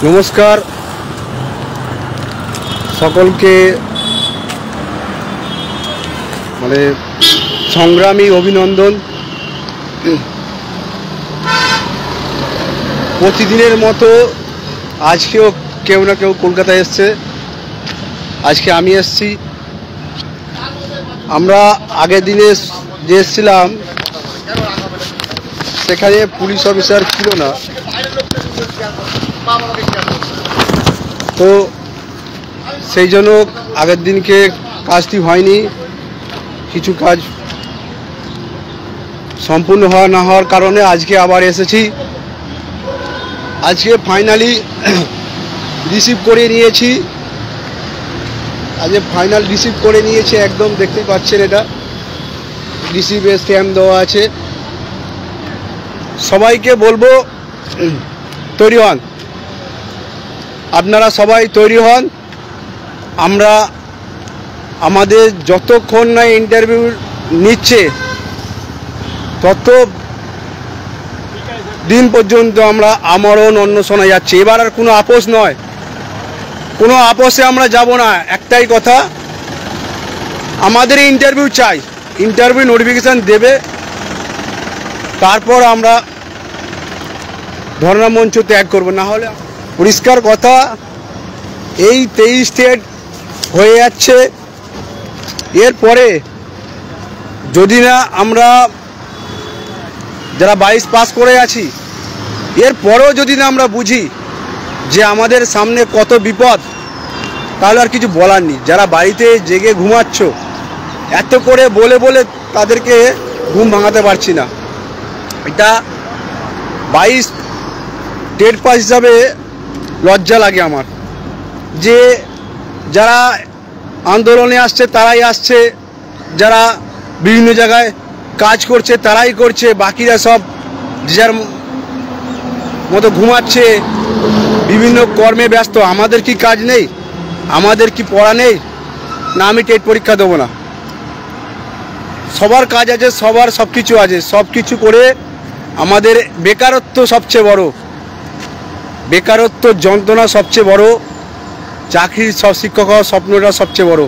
নমস্কার সকলকে মানে সংগ্রামী অভিনন্দন। প্রতিদিনের মতো আজকেও কেউ না কেউ কলকাতায় এসছে, আজকে আমি এসছি। আমরা আগের দিনে যে এসেছিলাম সেখানে পুলিশ অফিসার ছিল না, তো সেই জন্য আগের দিনকে কাজটি হয়নি। কিছু কাজ সম্পূর্ণ হওয়া না হওয়ার কারণে আজকে আবার এসেছি। আজকে ফাইনালি রিসিভ করে নিয়েছি, আজকে ফাইনাল রিসিভ করে নিয়েছি। একদম দেখতেই পাচ্ছেন, এটা রিসিভে স্ট্যাম্প দেওয়া আছে। সবাইকে বলবো তৈরি হন, আপনারা সবাই তৈরি হন। আমরা আমাদের যতক্ষণ না ইন্টারভিউ নিচ্ছে তত দিন পর্যন্ত আমরা আমরণ অন্বেষণে যাচ্ছি। এবার আর কোনো আপোষ নয়, কোনো আপোষে আমরা যাব না। একটাই কথা, আমাদের ইন্টারভিউ চাই, ইন্টারভিউ নোটিফিকেশান দেবে, তারপর আমরা ধর্ণা মঞ্চ ত্যাগ করব। না হলে পরিষ্কার কথা, এই 23 স্টেট হয়ে যাচ্ছে। এরপরে যদি না আমরা যারা 22 পাস করে আছি, এরপরেও যদি না আমরা বুঝি যে আমাদের সামনে কত বিপদ, তাহলে আর কিছু বলার নেই। যারা বাড়িতে জেগে ঘুমাচ্ছ, এত করে বলে বলে তাদেরকে ঘুম ভাঙাতে পারছি না। এটা 22 স্টেট পাস হিসাবে লজ্জা লাগে আমার, যে যারা আন্দোলনে আসছে তারাই আসছে, যারা বিভিন্ন জায়গায় কাজ করছে তারাই করছে, বাকিরা সব যার মতো ঘুমাচ্ছে, বিভিন্ন কর্মে ব্যস্ত। আমাদের কি কাজ নেই? আমাদের কি পড়া নেই? না আমি টেট পরীক্ষা দেবো না? সবার কাজ আছে, সবার সব কিছু আছে। সব কিছু করে আমাদের বেকারত্ব সবচেয়ে বড়, বেকারত্ব যন্ত্রণা সবচেয়ে বড়, চাকরির সব শিক্ষক হওয়ার স্বপ্নটা সবচেয়ে বড়।